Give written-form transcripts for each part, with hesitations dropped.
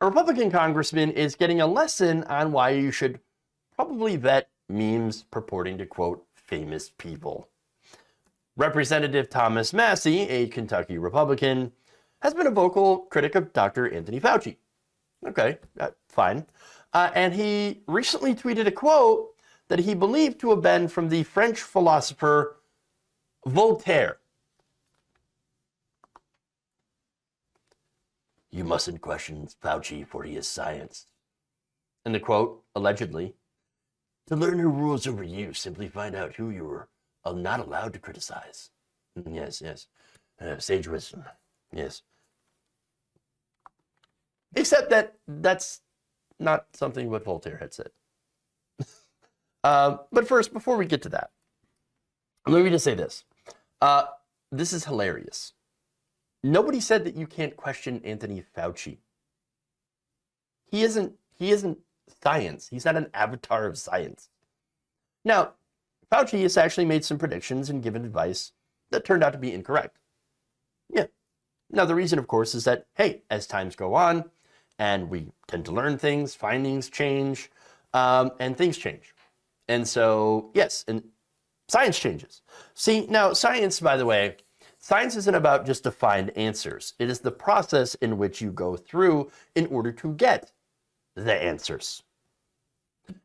A Republican congressman is getting a lesson on why you should probably vet memes purporting to quote famous people. Representative Thomas Massie, a Kentucky Republican, has been a vocal critic of Dr. Anthony Fauci. Okay, fine. And he recently tweeted a quote that he believed to have been from the French philosopher Voltaire. "You mustn't question Fauci, for he is science." And the quote, allegedly, "To learn who rules over you, simply find out who you are not allowed to criticize." Yes, yes. Sage wisdom. Yes. Except that that's not something what Voltaire had said. But first, before we get to that, let me just say this. This is hilarious. Nobody said that you can't question Anthony Fauci. He isn't science. He's not an avatar of science. Now, Fauci has actually made some predictions and given advice that turned out to be incorrect. Yeah. Now, the reason, of course, is that, hey, as times go on and we tend to learn things, findings change, and things change. And so, yes, and science changes. See, now, science, by the way, science isn't about just to find answers. It is the process in which you go through in order to get the answers.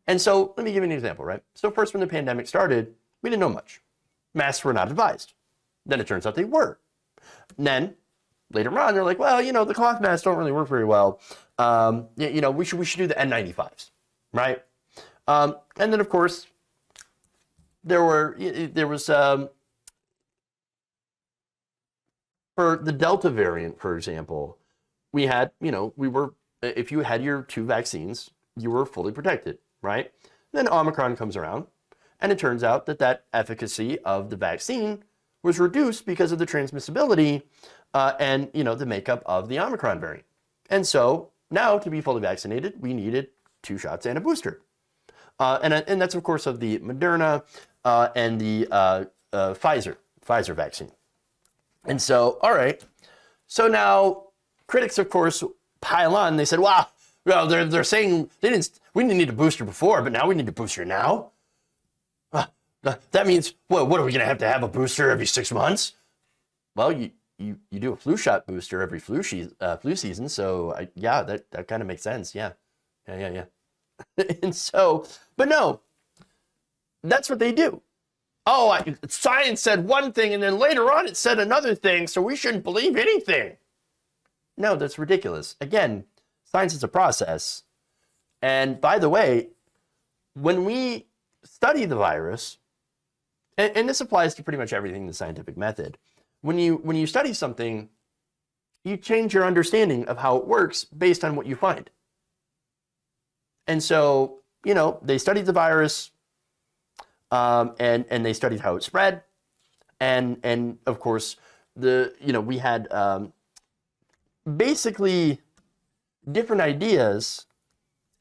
And so let me give you an example, right? So first, when the pandemic started, we didn't know much. Masks were not advised. Then it turns out they were. And then later on, they're like, well, the cloth masks don't really work very well. We should do the N95s, right? And then, of course, there was for the Delta variant, for example, we had, if you had your 2 vaccines, you were fully protected, right? Then Omicron comes around, and it turns out that efficacy of the vaccine was reduced because of the transmissibility and, the makeup of the Omicron variant. And so now, to be fully vaccinated, we needed 2 shots and a booster. And that's, of course, of the Moderna and the Pfizer vaccine. And so, all right. So now critics, of course, pile on. They said, wow, they're saying we didn't need a booster before, but now we need a booster now. That means, what are we going to have a booster every 6 months? Well, you do a flu shot booster every flu season. So that kind of makes sense. Yeah. And so, but no, that's what they do. Oh, science said one thing, and then later on it said another thing, so we shouldn't believe anything. No, that's ridiculous. Again, science is a process. And by the way, when we study the virus, and this applies to pretty much everything in the scientific method, when you study something, you change your understanding of how it works based on what you find. And so, they studied the virus, and they studied how it spread, and of course, we had basically different ideas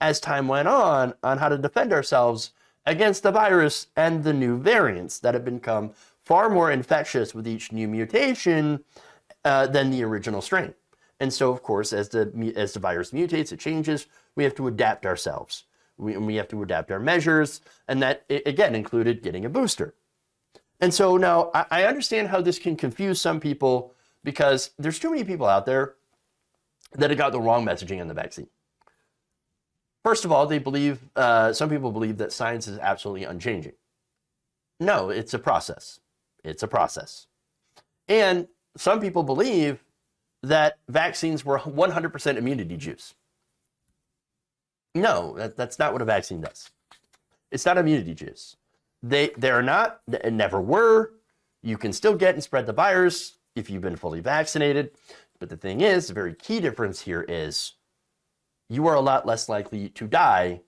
as time went on how to defend ourselves against the virus and the new variants that have become far more infectious with each new mutation than the original strain. And so, of course, as the virus mutates, it changes. We have to adapt ourselves. We have to adapt our measures, and that, again, included getting a booster. And so now I understand how this can confuse some people because there's too many people out there that have got the wrong messaging on the vaccine. First of all, some people believe that science is absolutely unchanging. No, it's a process. It's a process. And some people believe that vaccines were 100% immunity juice. No, that's not what a vaccine does. It's not immunity juice. They're not, and never were. You can still get and spread the virus if you've been fully vaccinated. But the thing is, the very key difference here is you are a lot less likely to die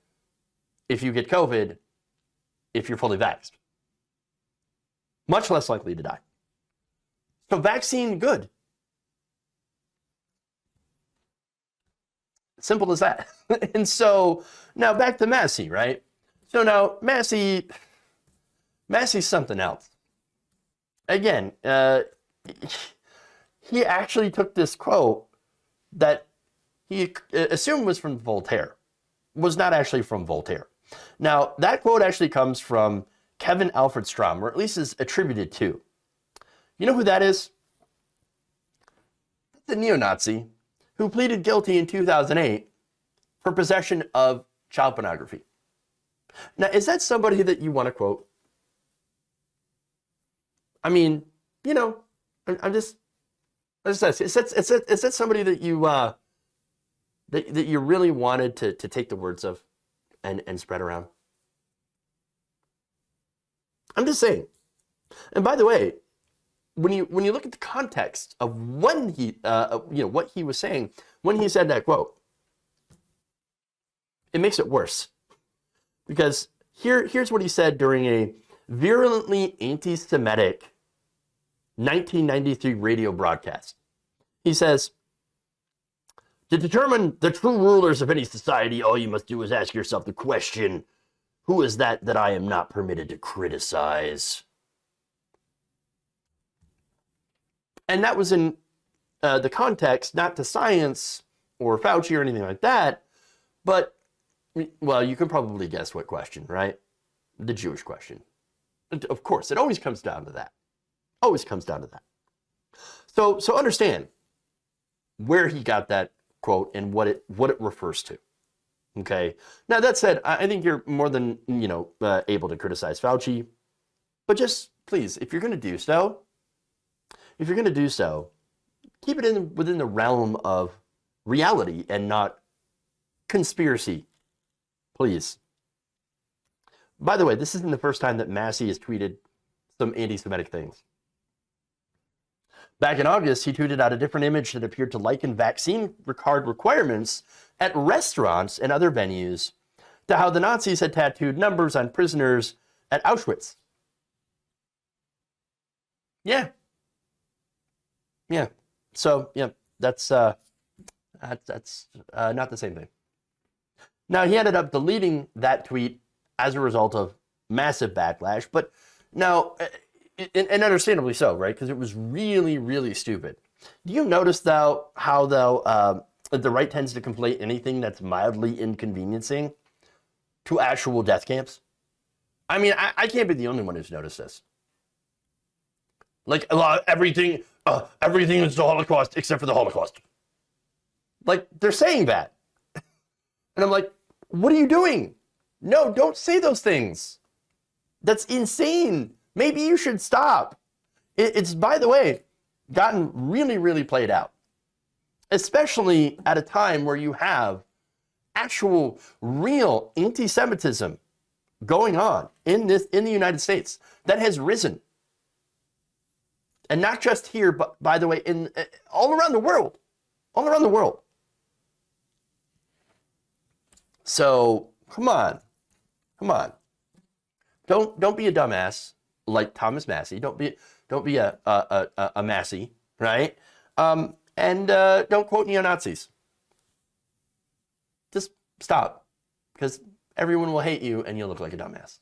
if you get COVID if you're fully vaxxed. Much less likely to die. So vaccine, good. Simple as that. And so now back to Massie, right? So now Massie's something else. Again, he actually took this quote that he assumed was from Voltaire, was not actually from Voltaire. Now, that quote actually comes from Kevin Alfred Strom, or at least is attributed to. You know who that is? That's a neo-Nazi who pleaded guilty in 2008 for possession of child pornography. Now, is that somebody that you want to quote? I mean, you know, I'm just is that somebody that you that you really wanted to take the words of and spread around? I'm just saying. And by the way, when you look at the context of when he what he was saying when he said that quote, it makes it worse. Because here's what he said during a virulently anti-Semitic 1993 radio broadcast. He says, to determine the true rulers of any society, all you must do is ask yourself the question, who is that I am not permitted to criticize? And that was in the context, not to science or Fauci or anything like that, but, well, you can probably guess what question, right? The Jewish question. And of course, it always comes down to that. Always comes down to that. So understand where he got that quote and what it refers to. Okay. Now that said, I think you're more than able to criticize Fauci, but just please, if you're going to do so, keep it within the realm of reality and not conspiracy, please. By the way, this isn't the first time that Massie has tweeted some anti-Semitic things. Back in August, he tweeted out a different image that appeared to liken vaccine card requirements at restaurants and other venues to how the Nazis had tattooed numbers on prisoners at Auschwitz. Yeah. So, that's not the same thing. Now, he ended up deleting that tweet as a result of massive backlash, but now, and understandably so, right? Because it was really, really stupid. Do you notice, though, how, the right tends to conflate anything that's mildly inconveniencing to actual death camps? I mean, I can't be the only one who's noticed this. Like, everything is the Holocaust except for the Holocaust. Like, they're saying that. And I'm like, what are you doing? No, don't say those things. That's insane. Maybe you should stop. It's, by the way, gotten really, really played out. Especially at a time where you have actual, real anti-Semitism going on in the United States that has risen. And not just here, but, by the way, all around the world. All around the world. So, come on. Don't be a dumbass like Thomas Massie. Don't be a Massie, right? And don't quote neo-Nazis. Just stop, because everyone will hate you and you'll look like a dumbass.